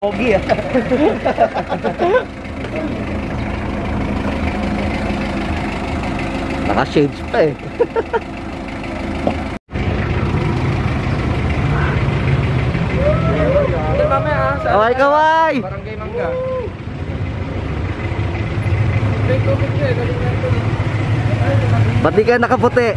Pogi ah. Naka-shades pa eh. Kaway kaway! Barangay Mangga. Ba't di ka nakaputi?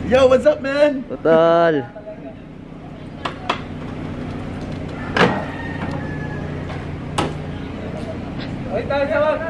Yo, what's up, man? Total. Ay, tayo sa wag.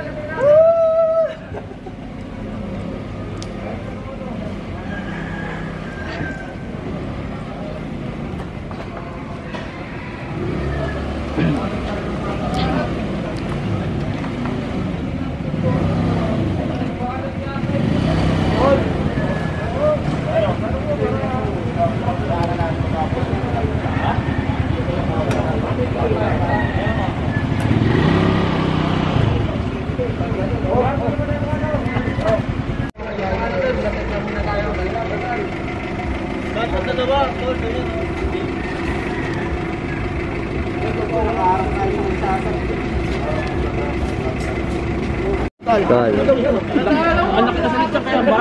Total. Anak na sa litsa kaya ba?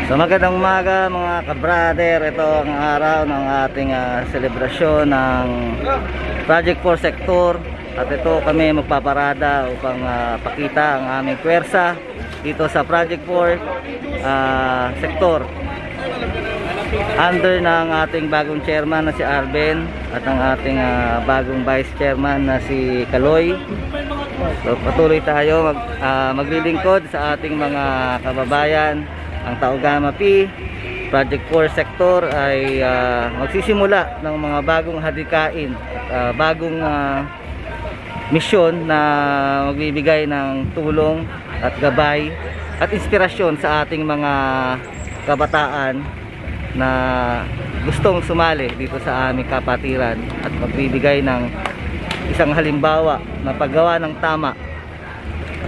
So magandang umaga mga ka-brother. Ito ang araw ng ating selebrasyon ng Project 4 Sector. At ito kami magpaparada upang pakita ang aming puwersa dito sa Project 4 Sector. Under ng ating bagong chairman na si Arben at ang ating bagong vice chairman na si Kaloy. So patuloy tayo maglilingkod sa ating mga kababayan. Ang Taugama P Project 4 Sector ay magsisimula ng mga bagong hadikain at bagong misyon na magbibigay ng tulong at gabay at inspirasyon sa ating mga kabataan na gustong sumali dito sa aming kapatiran at magbibigay ng isang halimbawa na paggawa ng tama.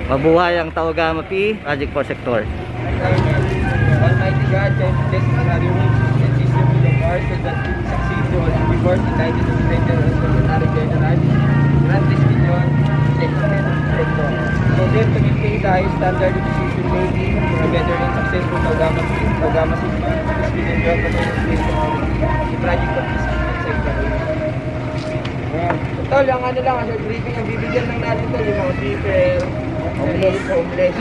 Mabuhay ang Taugama P Project 4 Sector. Almighty God, can you bless us and system with the heart so that we succeed to all the work united to strengthen us for the knowledge and knowledge. Grant this million, sector. So then to maintain the high standard of decision making for a better and successful Taugama City, this million job for the project of this sector. Tol, yung ano lang, sa briefing ang bibigyan lang natin tol, yung mga people, homeless.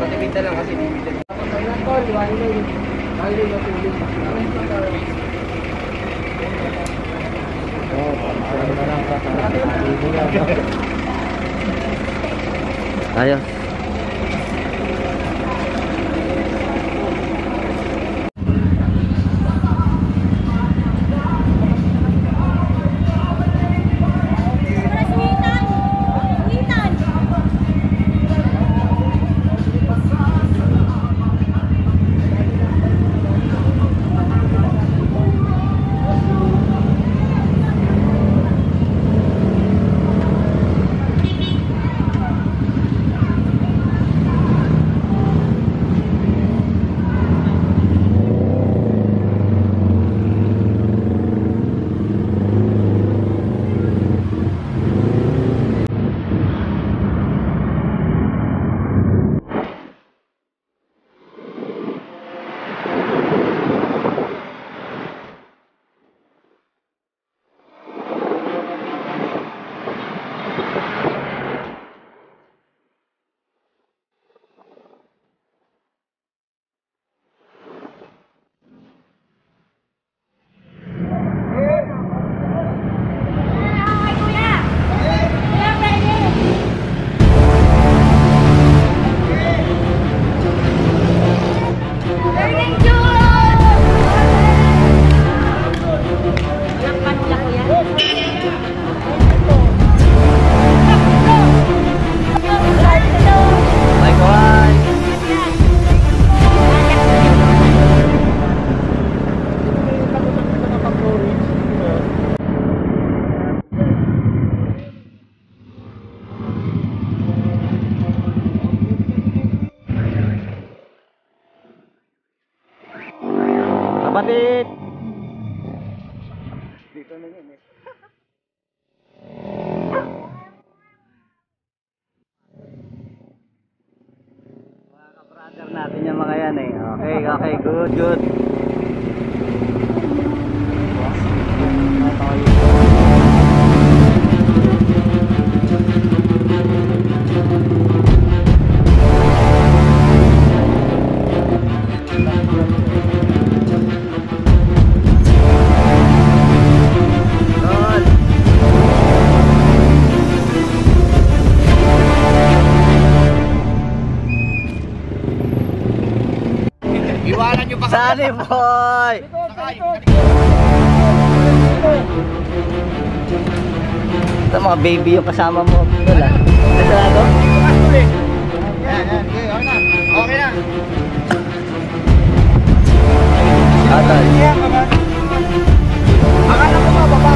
Matibinta lang kasi bibigyan. Ayos. Sit! Dito na yun eh. Mga ka-brother natin yung mga yan eh. Okay, okay, good, good. Iwanan nyo pa Sunny boy! Ito mga baby yung kasama mo. Wala. Ito na to? Yan, okay na. Okay na. Atay. Akala ko mababa.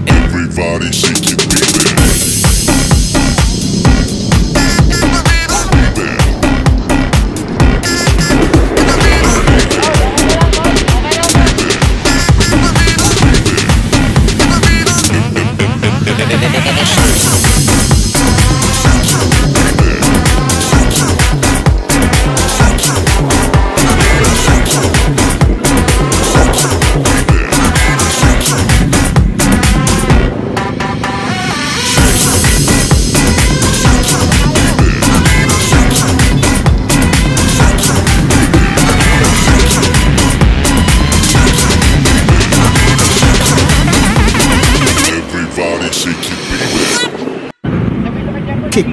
Everybody shake it, baby. Everybody shake it, baby. Kick.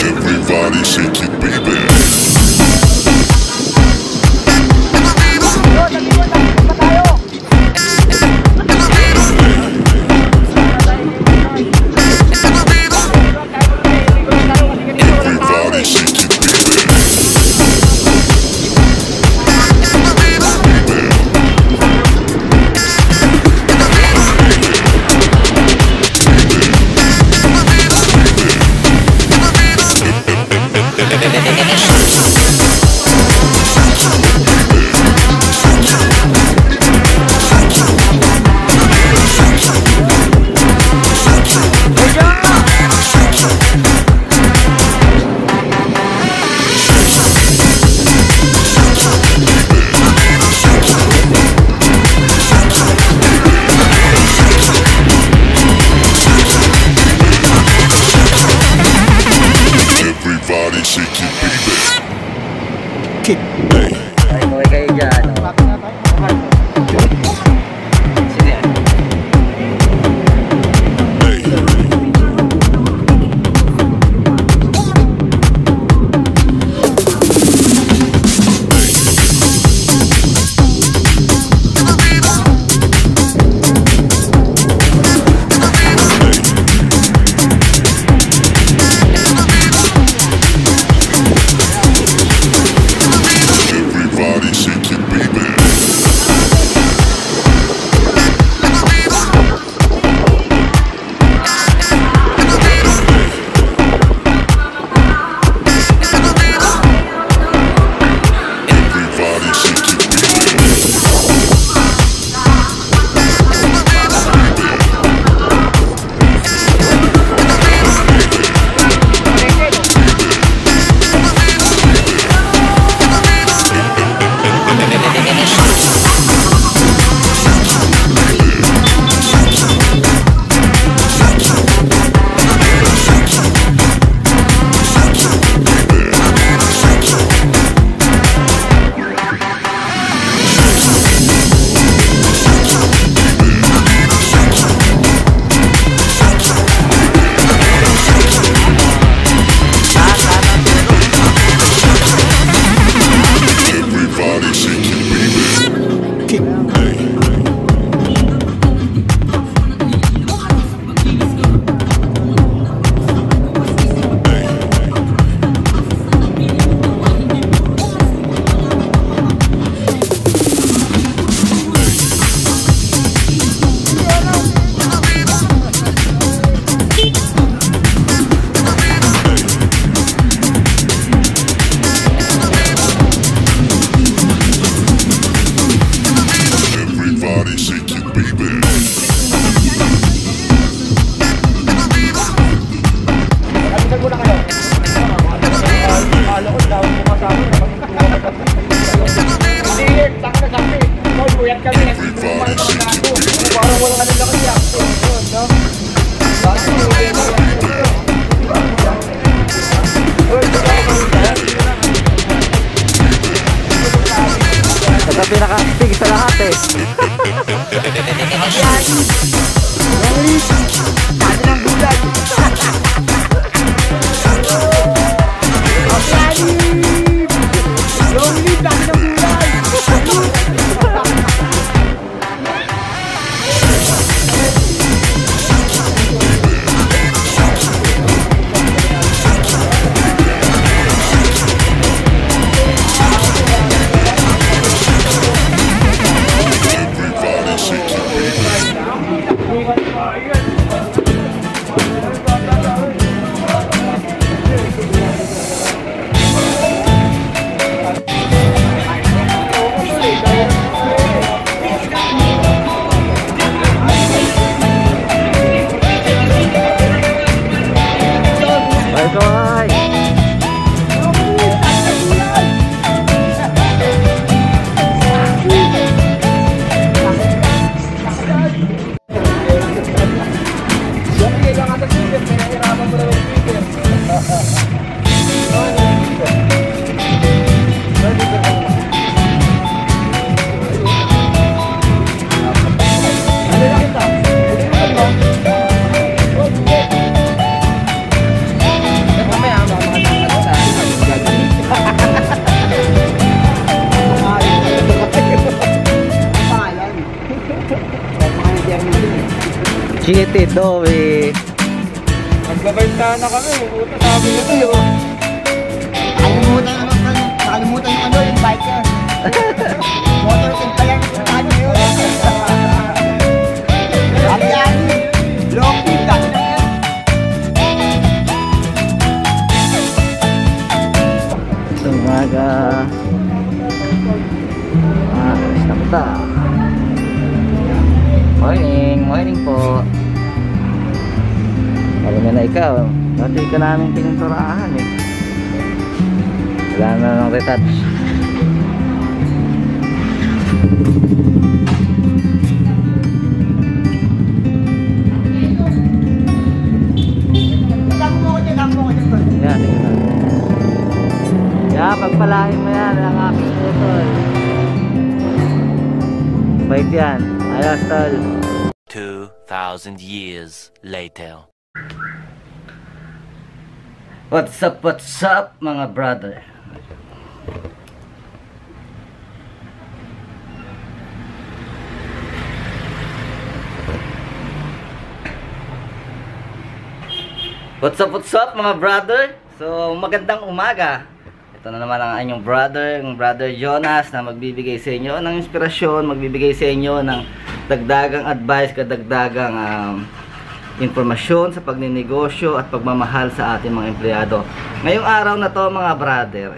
Everybody shake it, baby. Everybody shake it, baby. Everybody shake it, baby. Kick. Ay, kaway kayo dyan. Sino yan? Everybody shake it, Cheated, Doe. Magbabenta na kami. Puta, sabi ko sa'yo. Nakalimutan yung ano, yung biker. Motorcycle pa yan. Ano yun? Ano yan? Loki lang na yan. Sa umaga. Alas na kita. Morning po. Alam na ikaw. Dati ka namin pininturahan eh. Wala na ng retouch. Tamo ko dyan, tamo ko dyan. Yan, tingnan. Yan, pagpalain mo yan ang aking utol. Bait yan. Ayos, tol. 2,000 years later. What's up mga brother? What's up mga brother? So magandang umaga. Ito na naman ang inyong brother Jonas na magbibigay sa inyo ng inspirasyon, magbibigay sa inyo ng dagdagang advice, kadagdagang impormasyon sa pagninegosyo at pagmamahal sa ating mga empleyado. Ngayong araw na to mga brother,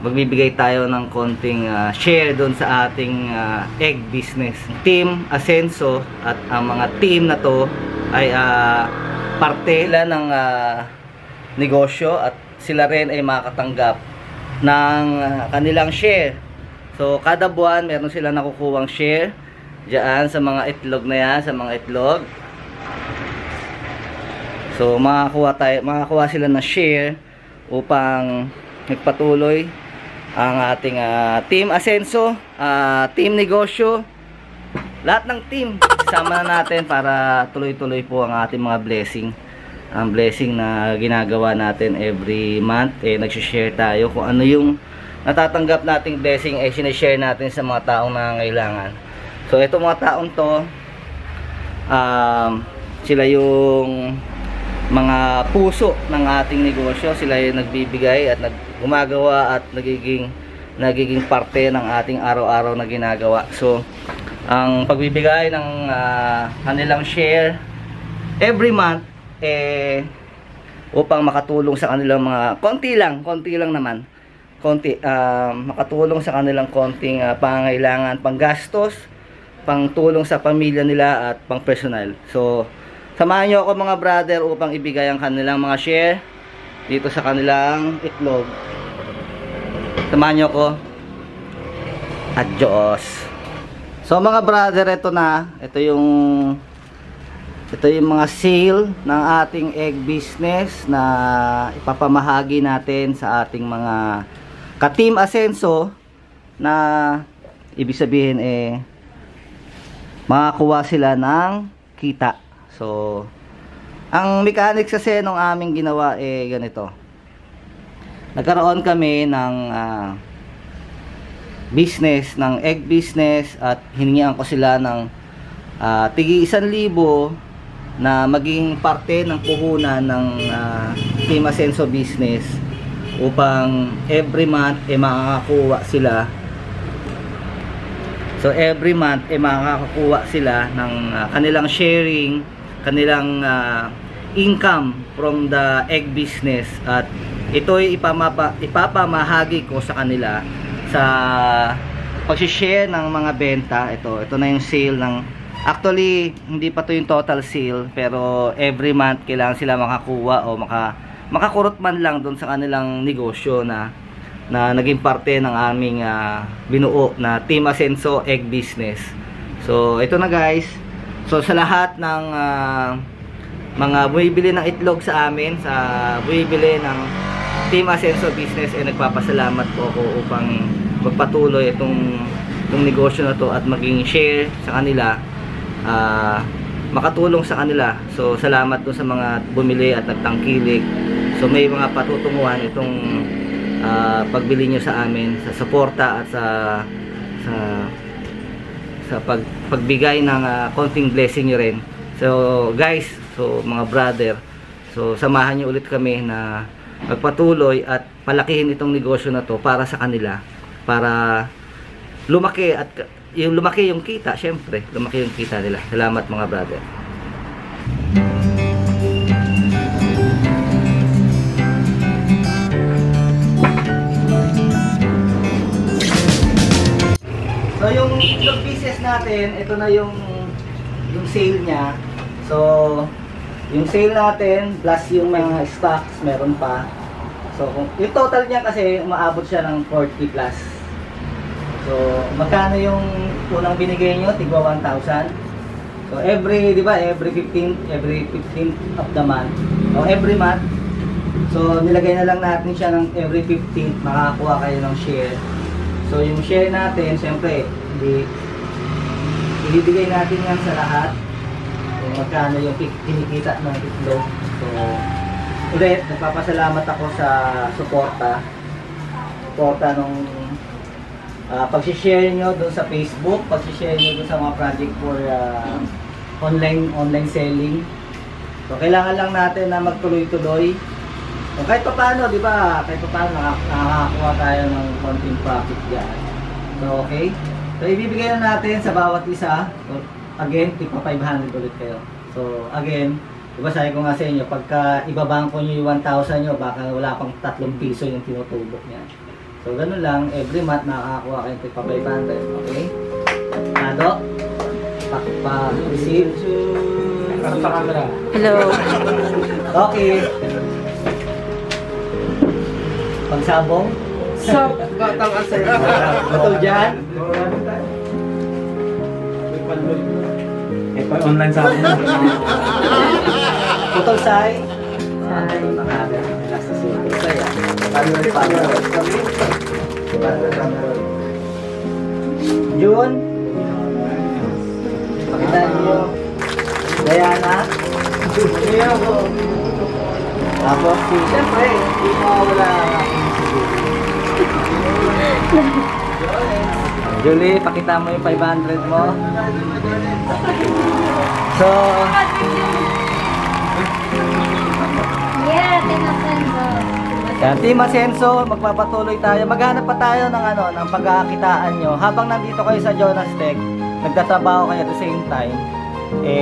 magbibigay tayo ng konting share doon sa ating egg business. Team Asenso at ang mga team na to ay parte sila ng negosyo at sila rin ay makakatanggap ng kanilang share. So kada buwan meron sila nakukuhang share diyan sa mga itlog na yan, sa mga itlog. So makakuha sila ng share upang magpatuloy ang ating team Asenso, team negosyo, lahat ng team sama na natin para tuloy-tuloy po ang ating mga blessing. Ang blessing na ginagawa natin every month, nagsishare tayo kung ano yung natatanggap nating blessing, sinishare natin sa mga taong nangangailangan. So itong mga taong to, sila yung mga puso ng ating negosyo. Sila yung nagbibigay at gumagawa at nagiging parte ng ating araw-araw na ginagawa. So ang pagbibigay ng kanilang share every month upang makatulong sa kanilang mga konti lang naman makatulong sa kanilang konting pangangailangan, panggastos, pangtulong sa pamilya nila at pang personal. So samahan nyo ako mga brother upang ibigay ang kanilang mga share dito sa kanilang itlog. Samahan nyo ako at Diyos. So mga brother, ito yung mga sale ng ating egg business na ipapamahagi natin sa ating mga ka-team Asenso, na ibig sabihin makakuha sila ng kita. So ang mechanics kasi nung aming ginawa ganito. Nagkaroon kami ng business, ng egg business, at hiningian ko sila ng tigi 1,000 na maging parte ng puhunan ng Team Asenso business upang every month makakakuha sila. So every month makakakuha sila ng kanilang sharing, kanilang income from the egg business, at ito'y ipapamahagi ko sa kanila sa pag-share ng mga benta. Ito na yung sale ng, actually hindi pa to yung total sale, pero every month kailangan sila makakuha o makakurot man lang doon sa kanilang negosyo na naging parte ng aming binuo na Team Asenso Egg Business. So ito na guys. So sa lahat ng mga bumibili ng itlog sa amin, sa bumibili ng Team Asenso Business, nagpapasalamat po ako upang magpatuloy itong negosyo na to at maging share sa kanila, makatulong sa kanila. So salamat dun sa mga bumili at nagtangkilik. So may mga patutunguhan itong pagbili nyo sa amin, sa suporta at sa pagbigay ng konting blessing nyo rin So guys, so mga brother, so samahan niyo ulit kami na magpatuloy at palakihin itong negosyo na to para sa kanila, para lumaki at yung lumaki yung kita, syempre lumaki yung kita nila. Salamat mga brother. So yung itlog pieces natin, ito na yung sale niya. So yung sale natin plus yung mga stocks meron pa. So yung total niya kasi umaabot siya ng 40 plus. So magkano yung unang binigay nyo? Tigwa 1,000. So every, di ba, every 15th of the month o every month. So nilagay na lang natin siya ng every 15th, makakakuha kayo ng share. So yung share natin, siyempre, ibibigay natin yan sa lahat. Kung magkano yung kinikita ng itlog. So, ulit, nagpapasalamat ako sa suporta nung pag-share nyo doon sa Facebook, pag-share nyo doon sa mga project for online selling. So, kailangan lang natin na magtuloy-tuloy. So, kahit pa paano, di ba? Kahit pa paano, nakakakuha tayo ng konting profit dyan. So, okay. So, ibibigay na natin sa bawat isa. So, again, tigpa 500 ulit kayo. So, again, di ba sabi ko nga sa inyo, pagka ibabangko nyo yung 1,000 nyo, baka wala pang 3 piso yung tinutubok niya. So, ganun lang. Every month, nakakakuha kayo tigpa 500. Okay? Ado? Pa-receive. Hello. Okay. Pagsabong? Batang asay. Betul dyan? Online sa akin. Putol say? Ay, makaga. Nasa sulit. Saya. Followers kami. June. Pakita niyo. Diana. Tapos si, siyempre, hindi mawawala ang aking Julie, pakita mo yung 500 mo. So, Yeah, tinasenso. yan, Team Asenso, magpapatuloy tayo. Maghanap pa tayo ng ng pagkakakitaan nyo. Habang nandito kayo sa Jonas Tech, nagtatrabaho kayo at the same time,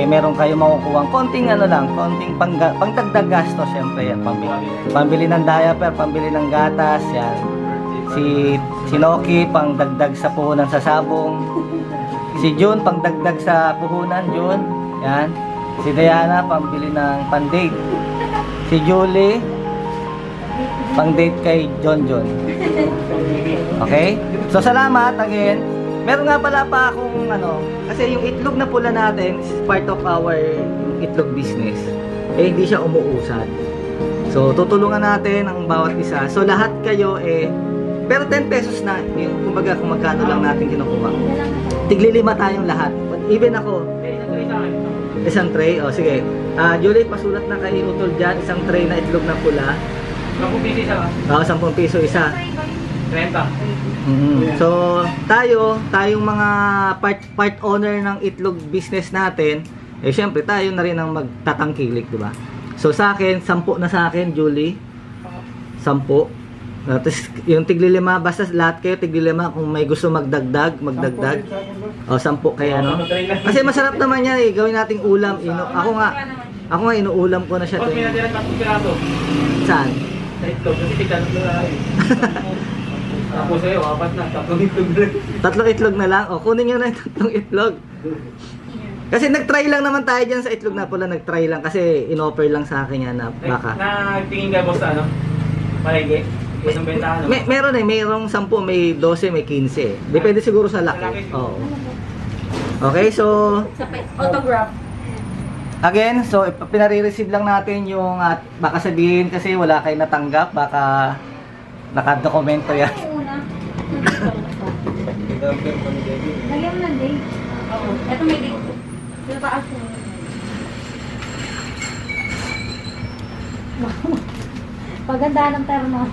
meron kayo makukuha konting konting pangdagdag gasto, syempre yan, pambili ng diaper, pambili ng gatas, yan. Si Noki pangdagdag sa puhunan sa sabong. Si June pangdagdag sa puhunan, June. Yan. Si Diana pambili ng pandate. Si Julie pang-date kay John. Okay? So salamat again. Meron nga pala pa akong kasi yung itlog na pula natin is part of our itlog business. Hindi siya umuusad. So tutulungan natin ang bawat isa. So lahat kayo pero 10 pesos na yung kumbaga kung magkano lang natin kinukuha. Tigli-5 tayong lahat. Even ako. Isang tray. O sige. Julie, pasulat na kay Utol dyan. Isang tray na itlog na pula. 10 piso isa. 10 piso isa. 30. So, tayong mga part owner ng itlog business natin, syempre tayo na rin ang magtatangkilik, di ba? So, sa akin, 10 na sa akin, Julie. 10. Tapos, yung tigli-5, basta lahat kayo tigli-5 kung may gusto magdagdag. O, 10 kaya, no? Kasi masarap naman yan, gawin nating ulam. Ako nga, inuulam ko na siya. Tapos pinatira 3 piraso. Saan? Sa itlog. Kasi tignan ko na rin. Tapos sa'yo, 4 na. 3 itlog na rin. 3 itlog na lang? O, kunin nyo na yung 3 itlog. Kasi nag-try lang naman tayo dyan sa itlog na pula. Nag-try lang kasi in-offer lang sa akin yan na baka. Nagtingin ka boss sa palengke? Isang benta Meron mayroong 10, may 12, may 15. Depende siguro sa laki. Oo. Okay, so Autograph. again, so pinare-receive lang natin yung baka sabihin kasi wala kayong natanggap, baka nakadokumento yan. Una. Lagyan mo ng date. Oo. Ito may date. Sa taas mo. Paganda ng termo.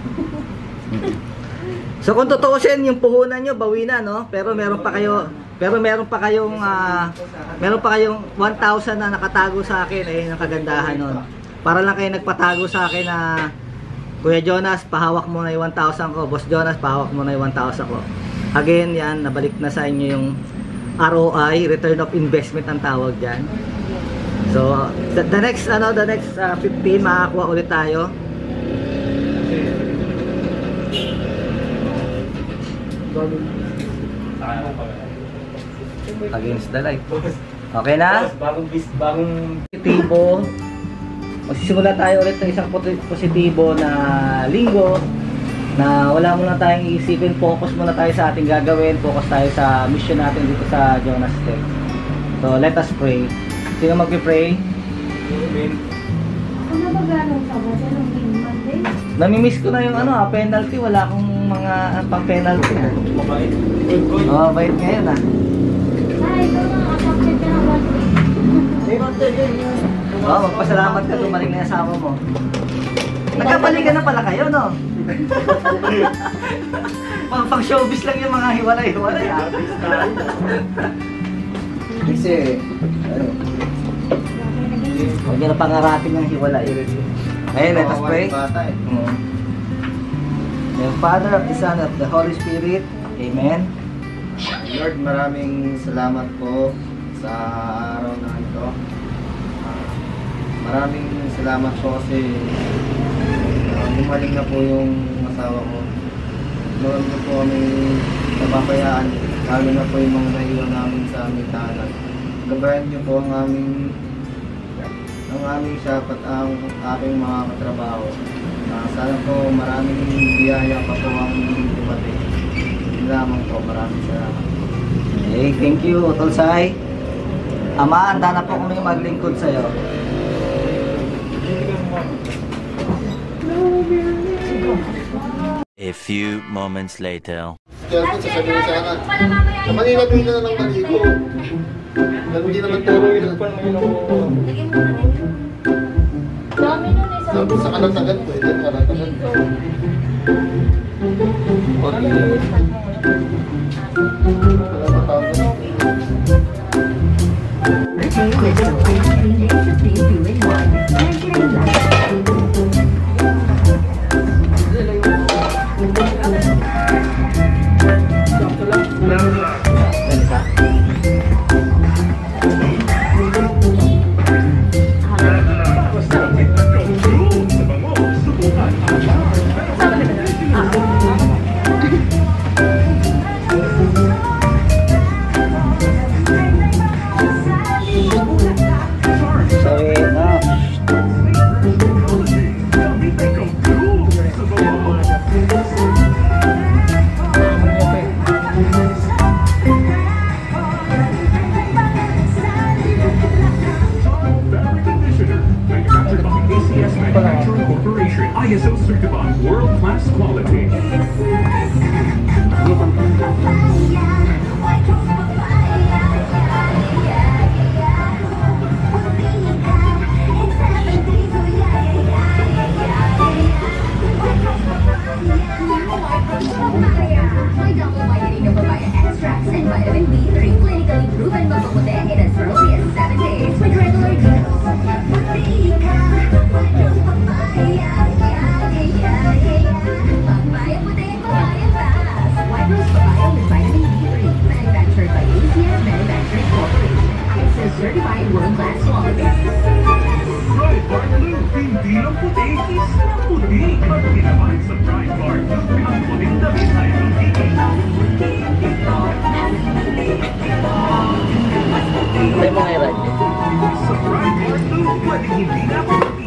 So kung tutuusin yung puhunan nyo, bawi na, no? Pero meron pa kayo Pero meron pa kayong 1,000 na nakatago sa akin eh, ng kagandahan nun. Para lang kayo nagpatago sa akin na Kuya Jonas, pahawak mo na yung 1,000 ko. Boss Jonas, pahawak mo na yung 1,000 ko. Again, yan, nabalik na sa inyo yung ROI, return of investment ang tawag diyan. So, the next 15 makakuha ulit tayo. Against the light. Okay na? Bagong Positibo. Magsisimula tayo ulit ng isang positibo na linggo na wala muna tayong iisipin, focus muna tayo sa ating gagawin, focus tayo sa mission natin dito sa Jonas Tech. So, let us pray. Sino mag-pray? Ano ba gano'ng sabot? Anong Monday? Namimiss ko na yung penalty. Wala akong mga pang-penalty. Mabait. Oh, bait ngayon ah. Ay, ikaw nga, affected ka na 1 week. Oh, magpasalamat ka dumating na yung asawa mo. Nagkabalikan na pala kayo, no? Pang showbiz lang yung mga hiwalay-hiwalay ah. Kasi, Huwag nyo na pangarating yung hiwalay. Ngayon, let us pray. The Father, of the Son, of the Holy Spirit. Amen. Lord, maraming salamat po sa araw na ito. Maraming salamat po kasi gumaling na po yung asawa ko. Noon na po kami napapayaan, lalo na po yung mga naiwan namin sa aming tahanan. Gabayan niyo po ang aming shop at ang aking mga katrabaho. Sana po maraming biyaya pa po ang dumating. Yun lamang po, maraming salamat. Okay, thank you, Utol Sai. Ama, handa na po kami maglingkod sa'yo. A few moments later. Sa Manila din na lang maligo. Hindi naman turo yun. Lagyan mo na din. Dami nun eh. Sa kalatagan po, ito kalatagan. ISO certified world-class quality. My double whitening of papaya extracts and vitamin B3 clinically proven mapaputi in as early as 7 days with regular dose. Papaya puti and papaya fast. White rose papaya with vitamin B3 manufactured by ACM Manufacturing Corporation. ISO certified world-class quality. Pride Bar Blue, hindi lang puti, isa lang puti. Pag ginawan sa Pride Bar Blue, ang puting damit ay puti. Ay, mga irad. Sa Pride Bar Blue, pwedeng hindi na puti.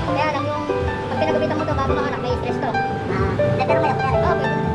Kaya lang yung pag pinagupitan mo to bago mga anak, may stress to. Pero ngayon,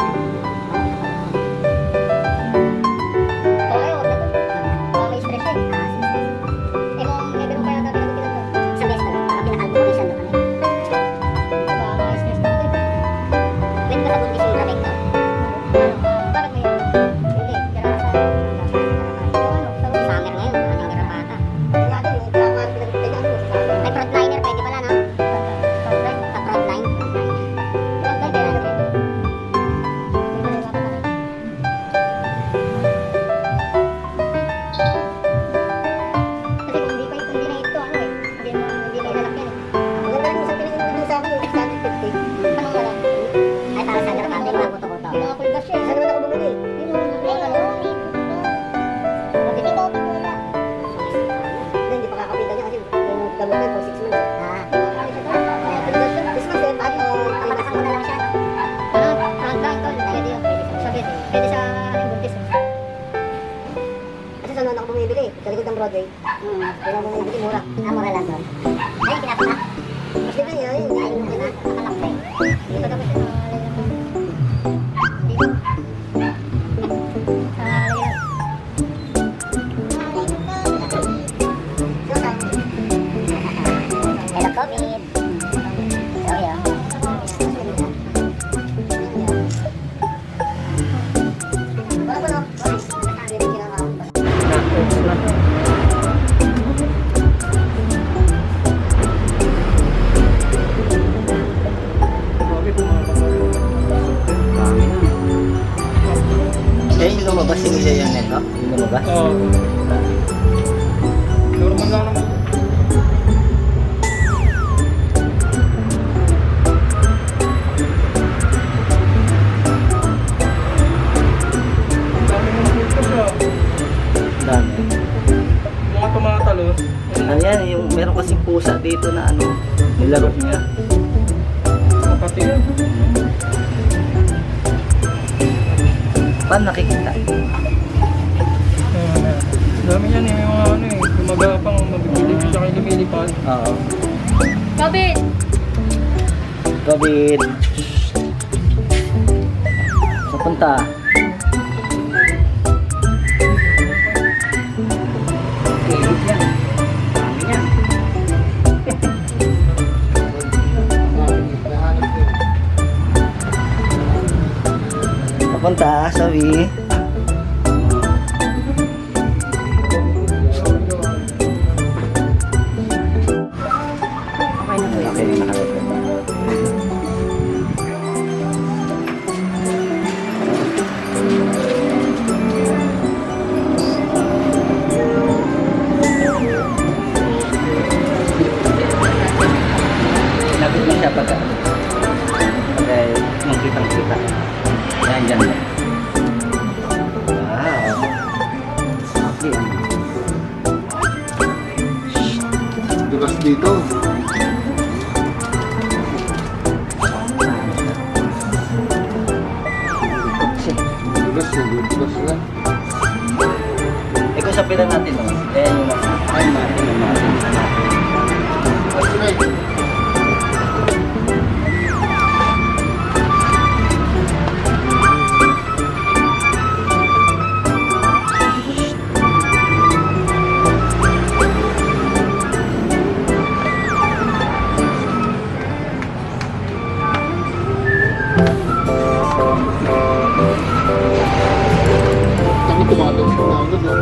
Kaya mo bumibili mura. Mura lang doon. Ay, kinapata. Mas di ba yun? Ayun mo na. Nakalakta eh. Hindi ba dapat ito? Dito. Hello, COVID. Sorry, ah. Kaya yung lumabas si Mila yan nito? Yung lumabas? Oo. Normal lang naman. Dami. Mga tumatalo. Ano yan, yung meron kasing pusa dito na ano, nilaro niya. Kapatid. Paano nakikita? Dami yan eh, mga ano eh, gumagapang, mabibili siya kayo lumilipad. Oo. COVID! COVID. Papunta. Papunta, sabi. Okay na nakakita. Lapit lang siya pagka nung kitang-kita. Yan, dyan. Wow. Okay. Dulas dito. Dulas na. Eh kung sapitan natin no? Ayan yung ay natin yung natin. Kami tumatawag sa agad no?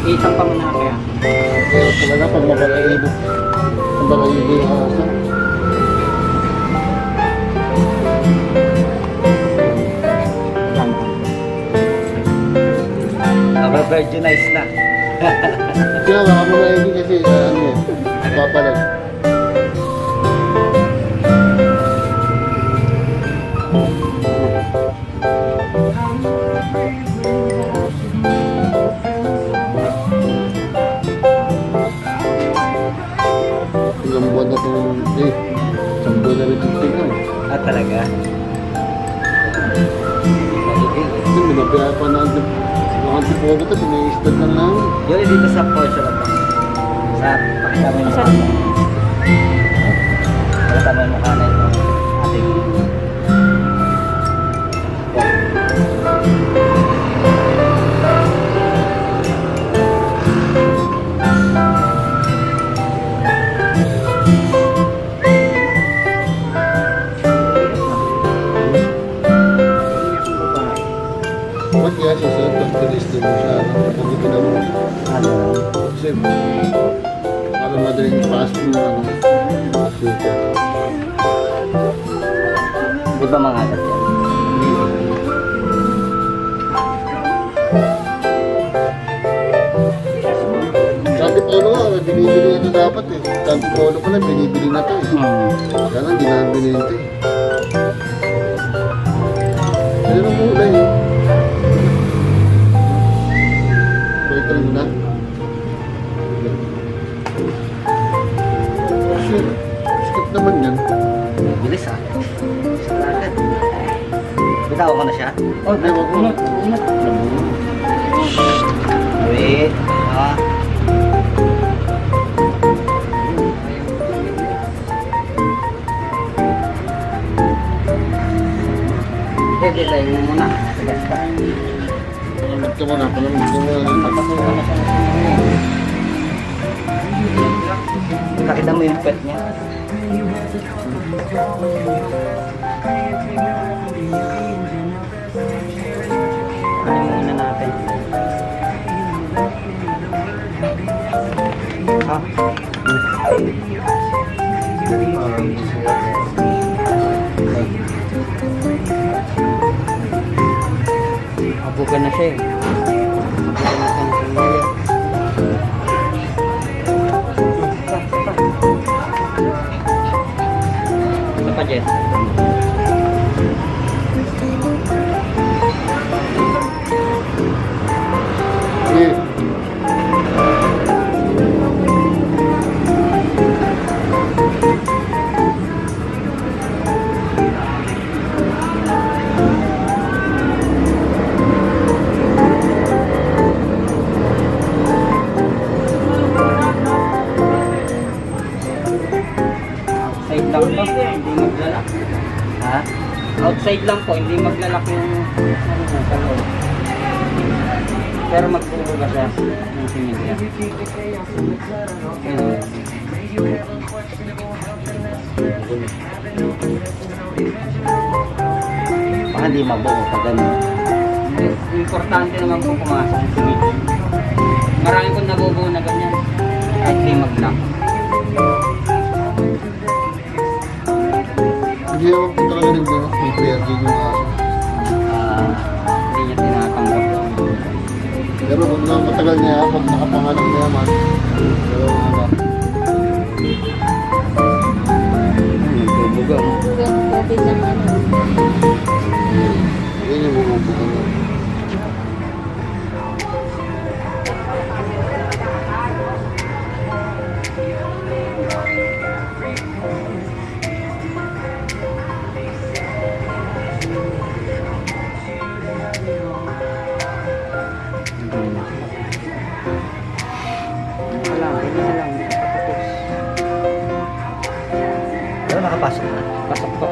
Itang pa muna kaya. Kaya talaga pag mabalaibog. Ang balaibog yung asa. Virginize na. Kaya baka mo maibig kasi ano eh. Papalag. Ilang buwan na ito eh. Isang buwan na rin yung tingnan. Ah, talaga? Kasi minapaya pa na ang antipogo ito. Pinaistad lang namin. Yun dito sa Porsche na to. Sa pakita mo yung mukha. Pakita mo yung mukha na ito. Ating Bakit kaya siya sa pag-release din mo siya? Kung ito na mo. ano. Kasi para madaling fast food ano. Super. Di ba mga agat yan? Santi Polo nga, binibili ito dapat eh. Santi Polo pala, binibili na ito eh. Kaya lang, hindi namin binili ito eh. Kaya lang kulay eh. Ito rin na. Shit. Skip naman yan. Bilis ah. Agad. Bitaw ko na siya. Oh, di ba ko? Uwi. Ha? Pwede tayo mo muna. Palamig ka muna, palamig ka muna. Nakita mo yung pet niya? Ano muna natin? Ha? Abugan na siya eh. Abugan na siya ng sandali. Ito pa, Jess. Sige. Outside lang to, hindi maglalak. Ha? Outside lang po, hindi maglalak yung sa loob. Pero magpupuga siya ng similya. Baka hindi mabuo pag gano'n. Importante naman po pumasok ng similya. Marami kong nabubuo na ganyan. Kahit hindi mag-lock. Hindi naman po talaga rin doon. May player din yung aso. Hindi niya tinatanggap. Pero kung na matagal niya, pag nakapanganak niya man. Pero ano. Nagbubuga mo. Yan yung bumubukan niya. Pero nakapasok na. Pasok po.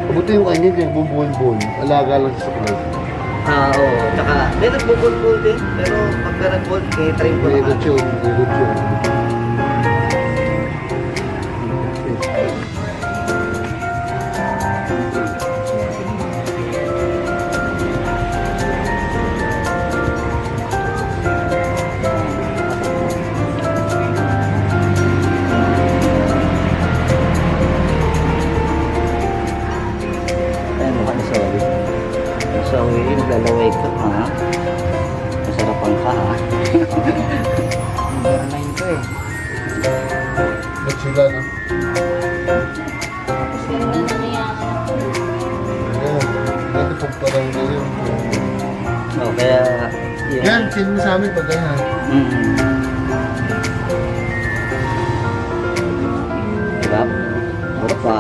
Kabuti yung kanya, yung bubuon-buon. Alaga lang siya sa club. Oo. Tsaka, may nagbubol-bol din. Pero pagka nag-bol, kaya try ko May lang. ikot yun, may ikot yun. Ayan, mukha ni Zoe. Zoe, naglalaway ka, ha? Masarapan ka, ha? Number 9 to eh. Ba't sila, no? Ayan, dati pag parang ganyan. Oo, kaya... Yan, sino mo sa amin pag ganyan. Diba? Puro pa.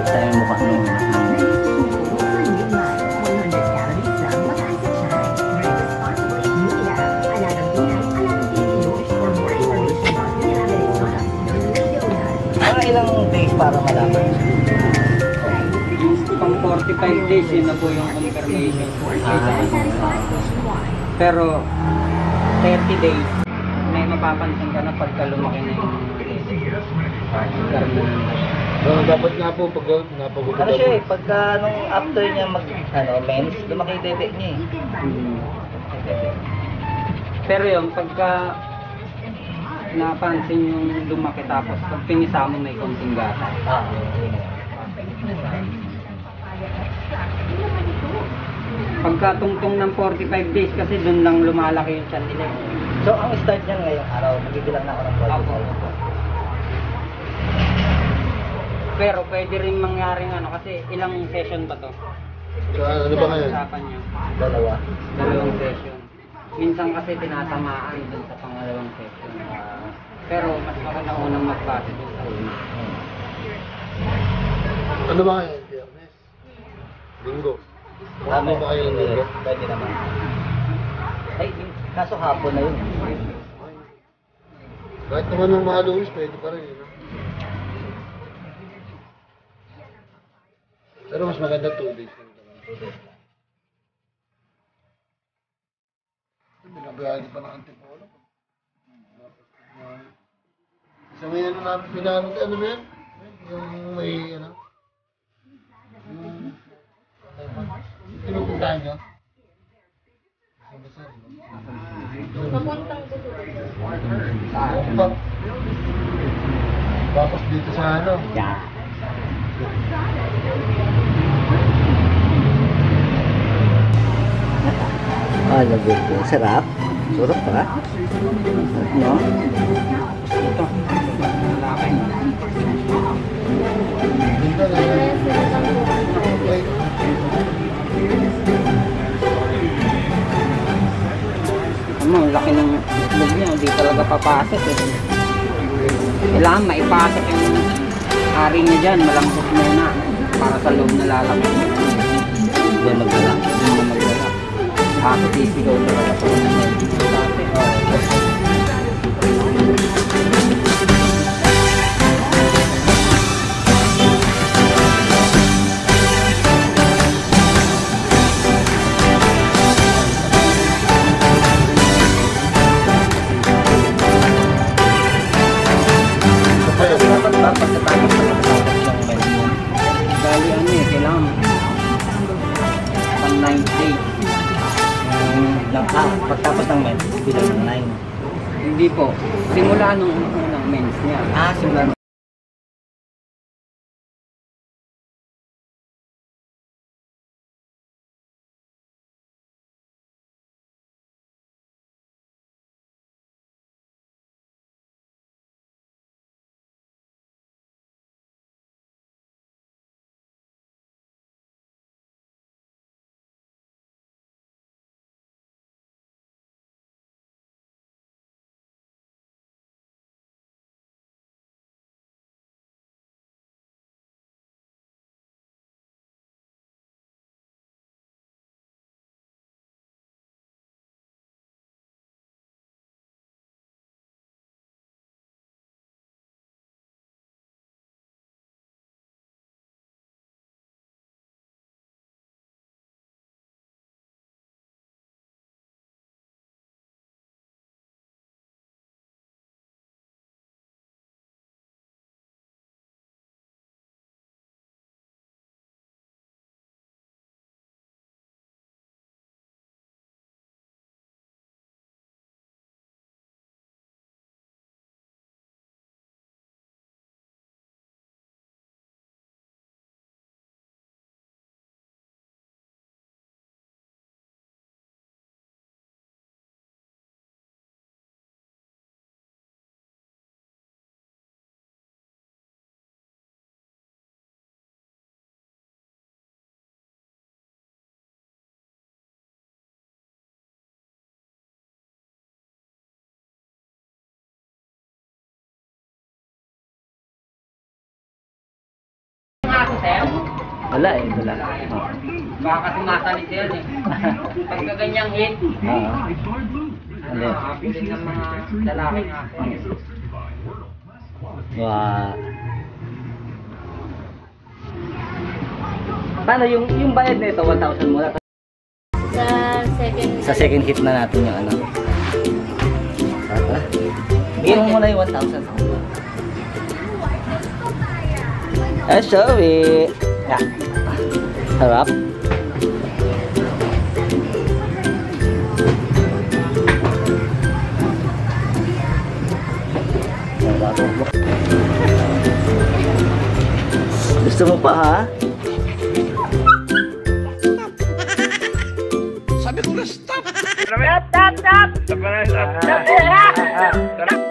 Tayo yung mukha nung... Mga ilang days para malaman. Pang 45 days, yun na po yung confirmation. Pero 30 days, may mapapansin ka na pagka lumaki na yung So, dapat nga po pag napagod Ano siya eh, pagka nung after niya mag, mens, lumaki yung bebe niya eh. Pero yun, pagka napansin yung lumaki tapos pag pinisa mo may konting gata. Pagka tungtong ng 45 days kasi dun lang lumalaki yung tiyan nila. So, ang start niya ngayong araw, nagibilang na ako ng 45. Pero pwede rin mangyaring ano kasi ilang session ba to? So, ano ba ngayon? Usapan nyo. Dalawang session. Minsan kasi tinatamaan dun sa pangalawang session. Pero mas maganda unang magbase dun sa una. Ano ba ngayon? Biyernes? Linggo? Ano ba kayo ng linggo? Pwede naman. Ay, kaso hapon na yun. Kahit naman ng mga Luis, pwede pa rin. No? Pero mas maganda 2 days lang naman. Binabayaan pa ng Antipolo. Sa may ano namin pinanong, ano ba yan? Yung may ano? Yung pinupuntahan nyo? Papuntang Tapos dito sa ano? Yeah. Ah, lagyan ko. Sarap. Sarap pa. No? Ito. Malaki. Dito na. Wait. Ano, laki ng itlog niya. Hindi talaga papasok eh. Kailangan maipasok yung ari niya dyan. Malambot muna. Para sa loob na lalaki. Diyan magdala. Hindi na magdala. Ako sisigaw talaga po. Dali ano eh, kailangan pang 9 days. Pagtapos ng men, bilang ng 9. Hindi po. Simula nung unang mens niya. Simula ng wala eh, wala. Baka kasi masalit yan eh. Pagka ganyang hit, hapilin ng mga lalaki nga. Wow. Paano yung bayad nito 1,000 muna? Sa second hit na natin yung ano. Saka. Bigyan mo muna yung 1,000. Sorry. Yeah. Harap. Gusto mo pa ha? Sabi ko na stop! Stop! Stop! Stop! Stop! Stop!